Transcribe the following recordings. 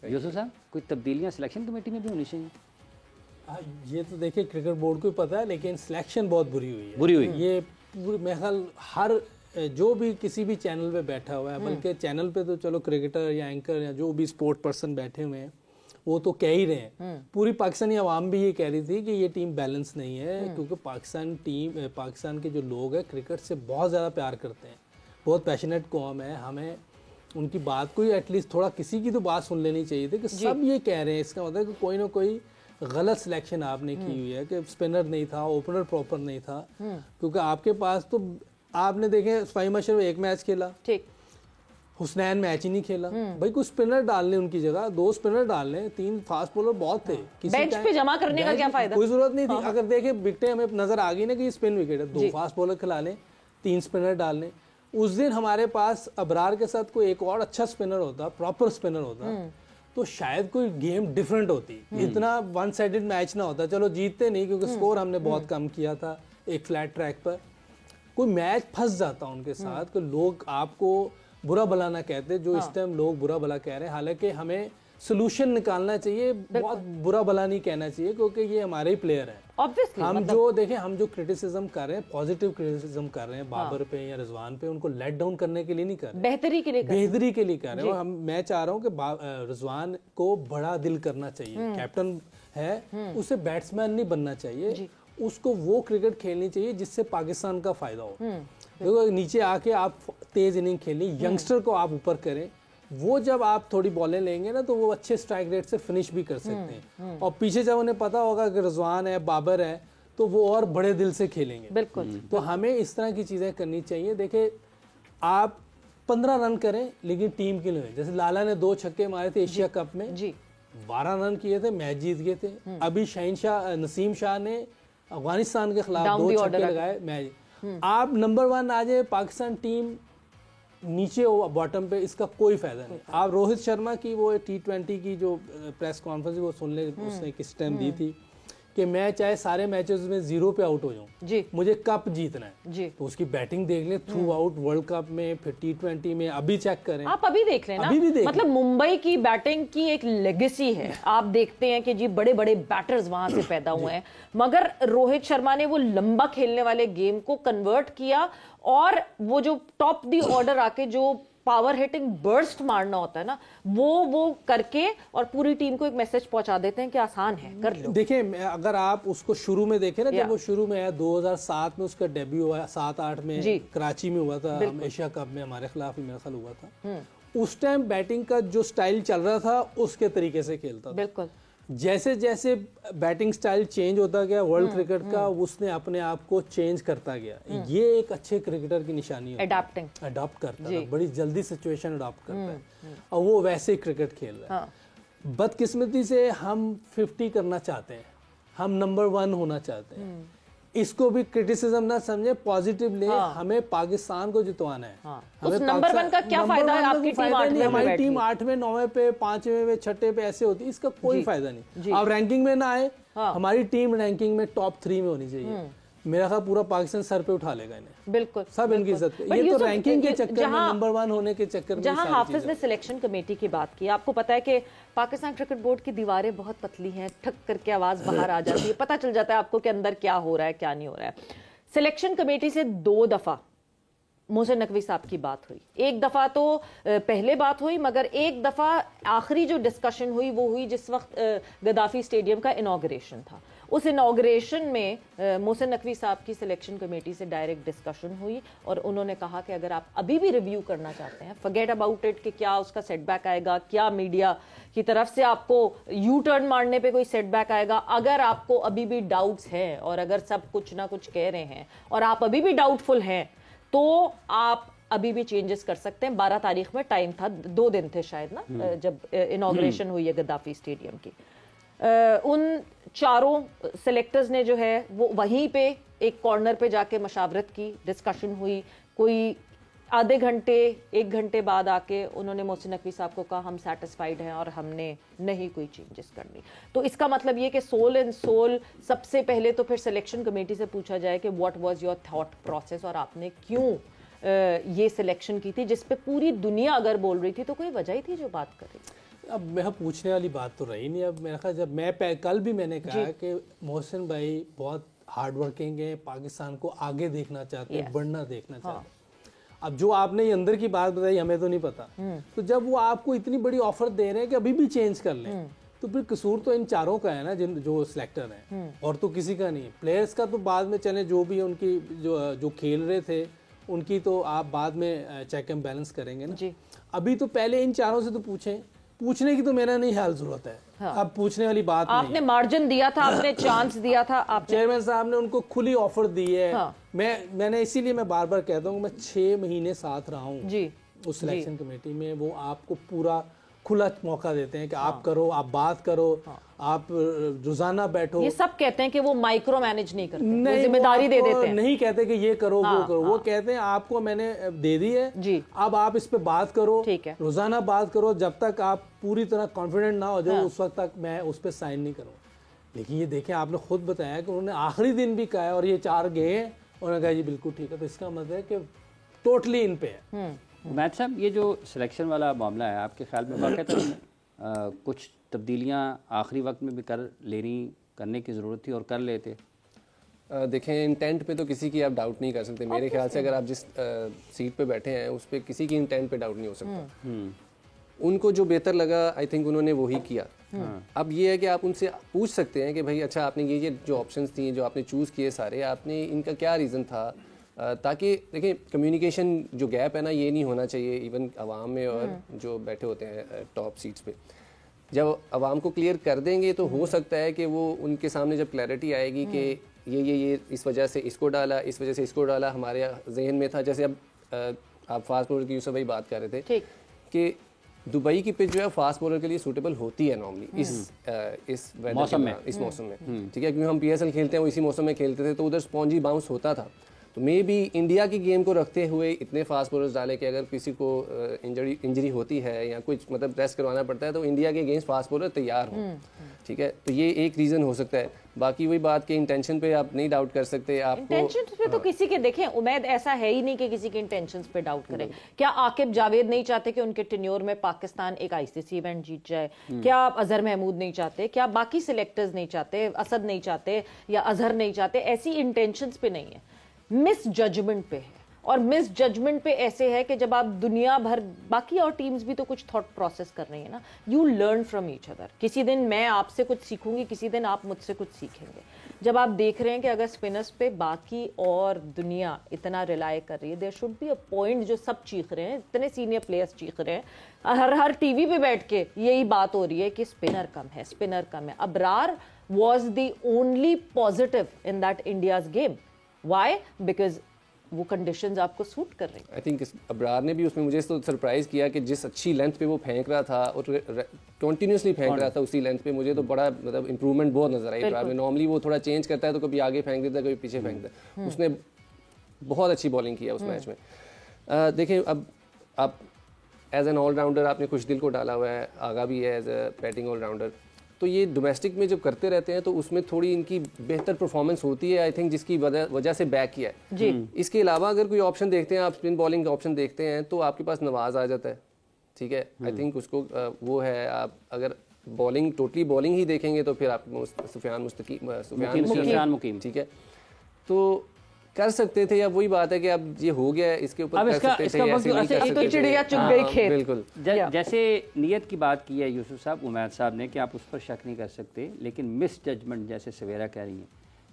یوسف صاحب کوئی تبدیلیاں سلیکشن کمیٹی میں بھی ہونی چاہیے؟ یہ تو دیکھیں کرکٹ بورڈ کو ہی پتہ ہے، لیکن سلیکشن بہت بری ہوئی یہ پوری میرے خیال ہر جو بھی کسی بھی چینل پہ بیٹھا ہوا ہے، بلکہ چینل پہ تو چلو کرکٹر یا اینکر یا جو بھی اسپورٹ پرسن بیٹھے ہوئے ہیں وہ تو کہہ ہی رہے ہیں، پوری پاکستانی عوام بھی یہ کہہ رہی تھی کہ یہ ٹیم بیلنس نہیں ہے، کیونکہ پاکستان کے جو لوگ ہیں کرکٹ سے بہت زیادہ پیار کرتے ہیں، بہت پیشنیٹ قوم ہے، ہمیں ان کی بات کو ایٹ لیسٹ تھوڑا کسی کی تو بات سن لینی چاہیے تھی کہ سب یہ کہہ رہے ہیں، اس کا مطلب کہ کوئی نہ کوئی غلط سلیکشن آپ نے کی ہوئی ہے، کہ اسپنر نہیں تھا، اوپنر پراپر نہیں تھا، کیونکہ آپ کے پاس تو آپ نے دیکھیں فہیم اشرف ایک میچ کھیلا، حسنین میچ ہی نہیں کھیلا، بھائی کوئی اسپنر ڈال لیں ان کی جگہ، 2 اسپنر ڈال لیں، 3 فاسٹ بولر بہت تھے، بینچ پہ جمع کرنے کا کیا فائدہ، کوئی ضرورت نہیں تھی، اگر دیکھیں وکٹیں ہمیں نظر آ گئی نا کہ یہ اسپن وکٹ ہے، 2 فاسٹ بولر کھلا لیں، 3 اسپنر ڈال لیں، اس دن ہمارے پاس ابرار کے ساتھ کوئی ایک اور اچھا اسپنر ہوتا، پراپر اسپنر ہوتا تو شاید کوئی گیم ڈیفرنٹ ہوتی، اتنا ون سائیڈڈ میچ نہ ہوتا، چلو جیتتے نہیں کیونکہ سکور ہم نے بہت کم کیا تھا ایک فلیٹ ٹریک پر، کوئی میچ پھنس جاتا ان کے ساتھ کہ لوگ آپ کو برا بلا نہ کہتے، جو اس ٹائم لوگ برا بلا کہہ رہے ہیں، حالانکہ ہمیں سلوشن نکالنا چاہیے، بہت برا بلا نہیں کہنا چاہیے، کیونکہ یہ ہمارے ہی پلیئر ہیں، ہم جو دیکھیں ہم جو کرٹیسزم کر رہے ہیں، پازیٹیو کرٹیسزم کر رہے ہیں بابر پہ یا رضوان پہ، ان کو لیٹ ڈاؤن کرنے کے لیے نہیں کر رہے، بہتری کے لیے کر رہے ہیں، میں چاہ رہا ہوں کہ رضوان کو بڑا دل کرنا چاہیے، کیپٹن ہے، اسے بیٹسمین نہیں بننا چاہیے، اس کو وہ کرکٹ کھیلنی چاہیے جس سے پاکستان کا فائدہ ہو، دیکھو نیچے آ کے آپ تیز اننگ کھیلیں، ینگسٹر کو آپ اوپر کریں، وہ جب آپ تھوڑی بالیں لیں گے نا تو وہ اچھے سٹرائک ریٹ سے فنش بھی کر سکتے ہیں، اور پیچھے جب انہیں پتا ہوگا کہ رضوان ہے، بابر ہے، تو وہ اور بڑے دل سے کھیلیں گے، بالکل، تو ہمیں اس طرح کی چیزیں کرنی چاہیے، دیکھیں آپ 15 رن کریں لیکن ٹیم کے لیے، جیسے لالا نے 2 چھکے مارے تھے ایشیا کپ میں، 12 رن کیے تھے، میچ جیت گئے تھے، ابھی نسیم شاہ نے افغانستان کے خلاف 2 چھکے لگائے، میچ، آپ نمبر 1 آ جائے، پاکستان ٹیم نیچے ہو باٹم پہ، اس کا کوئی فائدہ نہیں، آپ روہت شرما کی وہ T20 کی جو پریس کانفرنس وہ سن لیں، اس نے کس ٹائم دی تھی کہ میں چاہے سارے میچز میں 0 پہ آؤٹ ہو جاؤں، مجھے کپ جیتنا ہے، تو اس کی بیٹنگ دیکھ لیں تھرو آؤٹ، ورلڈ کپ میں، پھر T20 میں، ابھی چیک کریں، آپ ابھی دیکھ لیں نا، مطلب ممبئی کی بیٹنگ کی ایک لیگیسی ہے، آپ دیکھتے ہیں کہ جی بڑے بڑے بیٹرز وہاں سے پیدا ہوئے ہیں، مگر روہت شرما نے وہ لمبا کھیلنے والے گیم کو کنورٹ کیا، اور وہ جو ٹاپ دی آرڈر آ کے جو پاور ہٹنگ برسٹ مارنا ہوتا ہے نا، وہ کر کے اور پوری ٹیم کو ایک میسج پہنچا دیتے ہیں کہ آسان ہے، کر لو۔ دیکھیں اگر آپ اس کو شروع میں دیکھیں نا، جب وہ شروع میں آیا 2007 میں اس کا ڈیبیو ہوا، 7-8 میں کراچی میں ہوا تھا، ایشیا کپ میں ہمارے خلاف ہی میرا خیال ہوا تھا، اس ٹائم بیٹنگ کا جو سٹائل چل رہا تھا اس کے طریقے سے کھیلتا تھا، بالکل، جیسے جیسے بیٹنگ سٹائل چینج ہوتا گیا ورلڈ کرکٹ کا، اس نے اپنے آپ کو چینج کرتا گیا، یہ ایک اچھے کرکٹر کی نشانی ہے، اڈاپٹ کرتا ہے، بڑی جلدی سچویشن اڈاپٹ کرتا ہے، اور وہ ویسے کرکٹ کھیل رہا ہے، بدقسمتی سے ہم 50 کرنا چاہتے ہیں، ہم نمبر 1 ہونا چاہتے ہیں، اس کو بھی کرٹیسزم نہ سمجھے، پازیٹیو لیں، ہمیں پاکستان کو جتوانا ہے، اس نمبر 1 کا کیا فائدہ ہے، آپ کی ٹیم 8 میں، ہماری ٹیم 8ویں 9ویں پہ 5ویں پہ 6ٹے پہ ایسے ہوتی ہے، اس کا کوئی فائدہ نہیں، آپ رینکنگ میں نہ آئے، ہماری ٹیم رینکنگ میں ٹاپ 3 میں ہونی چاہیے، میرا خیال پورا پاکستان سر پہ اٹھا لے گا انہیں، بالکل، سب ان کی عزت، یہ تو رینکنگ کے چکر میں، نمبر 1 ہونے کے چکر میں، جہاں حافظ نے سلیکشن کمیٹی کی بات کی، آپ کو پتا ہے کہ پاکستان کرکٹ بورڈ کی دیواریں بہت پتلی ہیں، ٹھک کر کے آواز باہر آ جاتی ہے، پتہ چل جاتا ہے آپ کو کہ اندر کیا ہو رہا ہے کیا نہیں ہو رہا ہے۔ سلیکشن کمیٹی سے 2 دفعہ محسن نقوی صاحب کی بات ہوئی، ایک دفعہ تو پہلے بات ہوئی، مگر ایک دفعہ آخری جو ڈسکشن ہوئی وہ ہوئی جس وقت گدافی اسٹیڈیم کا انوگریشن تھا، اس انوگریشن میں محسن نقوی صاحب کی سلیکشن کمیٹی سے ڈائریکٹ ڈسکشن ہوئی، اور انہوں نے کہا کہ اگر آپ ابھی بھی ریویو کرنا چاہتے ہیں، فرگیٹ اباؤٹ اٹ کہ کیا اس کا سیٹ بیک آئے گا، کیا میڈیا کی طرف سے آپ کو یو ٹرن مارنے پہ کوئی سیٹ بیک آئے گا، اگر آپ کو ابھی بھی ڈاؤٹس ہیں اور اگر سب کچھ نہ کچھ کہہ رہے ہیں اور آپ ابھی بھی ڈاؤٹ فل ہیں، تو آپ ابھی بھی چینجز کر سکتے ہیں۔ 12 تاریخ میں ٹائم تھا، 2 دن تھے شاید نا، جب انوگریشن ہوئی ہے گدافی اسٹیڈیم کی، ان چاروں سلیکٹرز نے جو ہے وہ وہیں پہ ایک کارنر پہ جا کے مشاورت کی، ڈسکشن ہوئی، کوئی آدھے گھنٹے 1 گھنٹے بعد آ کے انہوں نے محسن نقوی صاحب کو کہا ہم سیٹسفائیڈ ہیں اور ہم نے نہیں کوئی چینجز کرنی، تو اس کا مطلب یہ کہ سول اینڈ سول سب سے پہلے تو پھر سلیکشن کمیٹی سے پوچھا جائے کہ what was your thought process, اور آپ نے کیوں یہ سلیکشن کی تھی، جس پہ پوری دنیا اگر بول رہی تھی تو کوئی وجہ ہی تھی جو بات کر رہی تھی۔ اب میں پوچھنے والی بات تو رہی نہیں. اب میرا خیال جب کل بھی میں نے کہا کہ محسن بھائی بہت ہارڈ ورکنگ ہیں, پاکستان کو آگے دیکھنا چاہتے ہیں, بڑھنا دیکھنا چاہتے ہیں. اب جو آپ نے اندر کی بات بتائی ہمیں تو نہیں پتا, تو جب وہ آپ کو اتنی بڑی آفر دے رہے ہیں کہ ابھی بھی چینج کر لیں, تو پھر قصور تو ان چاروں کا ہے نا جو سلیکٹر ہیں, اور تو کسی کا نہیں. پلیئرز کا تو بعد میں چلے, جو بھی ان کی جو کھیل رہے تھے ان کی تو آپ بعد میں چیک اینڈ بیلنس کریں گے نا. ابھی تو پہلے ان چاروں سے تو پوچھنے کی تو میرا نہیں خیال ضرورت ہے. اب پوچھنے والی بات آپ نے مارجن دیا تھا, آپ نے چانس دیا تھا, آپ چیئرمین صاحب نے ان کو کھلی آفر دی ہے. میں نے اسی لیے میں بار بار کہتا ہوں کہ میں 6 مہینے ساتھ رہا ہوں اس سلیکشن کمیٹی میں. وہ آپ کو پورا کھلا موقع دیتے ہیں کہ آپ کرو, آپ بات کرو, آپ روزانہ بیٹھو. یہ سب کہتے ہیں کہ وہ مائکرو مینج نہیں کرتے, وہ ذمہ داری دے دیتے ہیں. نہیں کہتے کہ یہ کرو وہ کرو, وہ کہتے ہیں آپ کو میں نے دے دی ہے, اب آپ اس پہ بات کرو, روزانہ بات کرو. جب تک آپ پوری طرح کانفیڈنٹ نہ ہو جاؤ اس وقت تک میں اس پہ سائن نہیں کروں. لیکن یہ دیکھیں آپ نے خود بتایا کہ انہوں نے آخری دن بھی کہا ہے, اور یہ 4 گئے ہیں, انہوں نے کہا جی بالکل ٹھیک ہے. تو اس کا مطلب ہے کہ ٹوٹلی ان پہ ہے. عمید صاحب, یہ جو سلیکشن والا معاملہ ہے آپ کے خیال میں واقعہ کچھ تبدیلیاں آخری وقت میں بھی کرنے کی ضرورت تھی اور کر لیتے؟ دیکھیں انٹینٹ پہ تو کسی کی آپ ڈاؤٹ نہیں کر سکتے. میرے خیال سے اگر آپ جس سیٹ پہ بیٹھے ہیں اس پہ کسی کی انٹینٹ پہ ڈاؤٹ نہیں ہو سکتا. ان کو جو بہتر لگا آئی تھنک انہوں نے وہی کیا. اب یہ ہے کہ آپ ان سے پوچھ سکتے ہیں کہ بھائی اچھا آپ نے یہ جو آپشنس تھیں جو آپ نے چوز کیے سارے, آپ نے ان کا کیا ریزن تھا, تاکہ دیکھیں کمیونیکیشن جو گیپ ہے نا یہ نہیں ہونا چاہیے ایون عوام میں اور جو بیٹھے ہوتے ہیں ٹاپ سیٹس پہ. جب عوام کو کلیئر کر دیں گے تو ہو سکتا ہے کہ وہ ان کے سامنے جب کلیئرٹی آئے گی کہ یہ اس وجہ سے اس کو ڈالا, اس وجہ سے اس کو ڈالا, ہمارے ذہن میں تھا. جیسے اب آپ فاسٹ بولر کی یوسف بھائی بات کر رہے تھے کہ دبئی کی پچ جو ہے فاسٹ بولر کے لیے سوٹیبل ہوتی ہے نارملی اس موسم میں, ٹھیک ہے, کیونکہ ہم PSL کھیلتے ہیں وہ اسی موسم میں کھیلتے تھے تو ادھر اسپونجی باؤنس ہوتا تھا. تو مے بی انڈیا کی گیم کو رکھتے ہوئے اتنے فاسٹ بولرز ڈالے کہ اگر کسی کو انجری ہوتی ہے یا کچھ مطلب ریسٹ کروانا پڑتا ہے تو انڈیا کے اگینسٹ فاسٹ بولر تیار ہوں. ٹھیک ہے, تو یہ ایک ریزن ہو سکتا ہے. باقی وہی بات کہ انٹینشن پہ آپ نہیں ڈاؤٹ کر سکتے. آپ کو انٹینشن پہ تو کسی کے دیکھیں امید ایسا ہے ہی نہیں کہ کسی کے انٹینشنز پہ ڈاؤٹ کریں. کیا عاقب جاوید نہیں چاہتے کہ ان کے ٹینیور میں پاکستان ایک ICC ایونٹ جیت جائے؟ کیا اظہر محمود نہیں چاہتے؟ کیا باقی سلیکٹرز نہیں چاہتے؟ اسد نہیں چاہتے یا اظہر نہیں چاہتے؟ ایسی انٹینشنز پہ نہیں ہے, مس ججمنٹ پہ ہے. اور مس ججمنٹ پہ ایسے ہے کہ جب آپ دنیا بھر باقی اور ٹیمز بھی تو کچھ تھاٹ پروسیس کر رہی ہیں نا, you learn from each other. کسی دن میں آپ سے کچھ سیکھوں گی, کسی دن آپ مجھ سے کچھ سیکھیں گے. جب آپ دیکھ رہے ہیں کہ اگر اسپنرز پہ باقی اور دنیا اتنا ریلائی کر رہی ہے, there should be a point جو سب چیخ رہے ہیں, اتنے سینئر پلیئرز چیخ رہے ہیں, ہر ٹی وی پہ بیٹھ کے یہی بات ہو رہی ہے کہ اسپنر کم ہے, اسپنر کم ہے. Abrar was the only positive in that India's game. Why? Because وہ کنڈیشنز آپ کو سوٹ کر رہی ہیں. آئی تھنک ابرار نے بھی اس میں مجھے تو سرپرائز کیا کہ جس اچھی لینتھ پہ وہ پھینک رہا تھا اور کنٹینیوسلی پھینک رہا تھا اسی لینتھ پہ, مجھے تو بڑا مطلب امپروومنٹ بہت نظر آئی ابرار میں. نارملی وہ تھوڑا چینج کرتا ہے تو کبھی آگے پھینک دیتا ہے کبھی پیچھے پھینکتا ہے. اس نے بہت اچھی بالنگ کیا اس میچ میں. دیکھیں اب آپ ایز این آل راؤنڈر آپ نے خوش دل کو ڈالا ہوا ہے, آگا بھی ہے as a batting all rounder. تو یہ ڈومیسٹک میں جب کرتے رہتے ہیں تو اس میں تھوڑی ان کی بہتر پرفارمنس ہوتی ہے آئی تھنک, جس کی وجہ سے بیک کیا ہے. اس کے علاوہ اگر کوئی آپشن دیکھتے ہیں آپ, اسپن بالنگ آپشن دیکھتے ہیں تو آپ کے پاس نواز آ جاتا ہے. ٹھیک ہے, آئی تھنک اس کو وہ ہے. آپ اگر بالنگ ٹوٹلی بالنگ ہی دیکھیں گے تو پھر آپ سفیان مقیم, ٹھیک ہے, تو کر سکتے تھے. یا وہی بات ہے کہ اب یہ ہو گیا ہے, اس کے اوپر کر سکتے تھے. بالکل جیسے نیت کی بات کی ہے یوسف صاحب, عمید صاحب نے, کہ آپ اس پر شک نہیں کر سکتے, لیکن مس ججمنٹ جیسے سویرا کہہ رہی ہیں,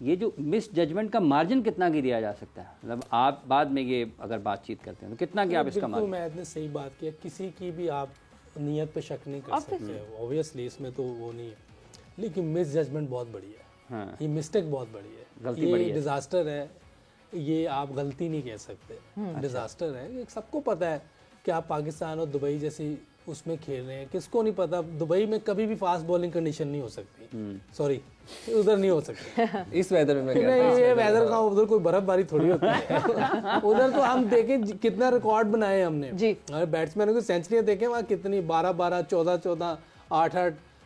یہ جو مس ججمنٹ کا مارجن کتنا گریا جا سکتا ہے؟ مطلب آپ بعد میں یہ اگر بات چیت کرتے ہیں تو کتنا کہ آپ اس کا مارجن؟ عمید نے صحیح بات کیا, کسی کی بھی آپ نیت پہ شک نہیں کر سکتے, اوبویسلی اس میں تو وہ نہیں ہے. لیکن مس ججمنٹ بہت بڑی ہے, یہ مسٹیک بہت بڑی ہے, غلطی بڑی ہے, ڈیزاسٹر ہے. یہ آپ غلطی نہیں کہہ سکتے, ڈیزاسٹر ہے. سب کو پتا ہے کہ آپ پاکستان اور دبئی جیسی اس میں کھیل رہے ہیں. کس کو نہیں پتا دبئی میں کبھی بھی فاسٹ بالنگ کنڈیشن نہیں ہو سکتی, سوری ادھر نہیں ہو سکتی اس ویدر میں. یہ ویدر کا ادھر کوئی برف باری تھوڑی ہوتی ہے. ادھر تو ہم دیکھیں کتنا ریکارڈ بنائے ہم نے, بیٹسمینوں کی سینچریاں دیکھیں وہاں کتنی, 12-12, 14-14, 8-8,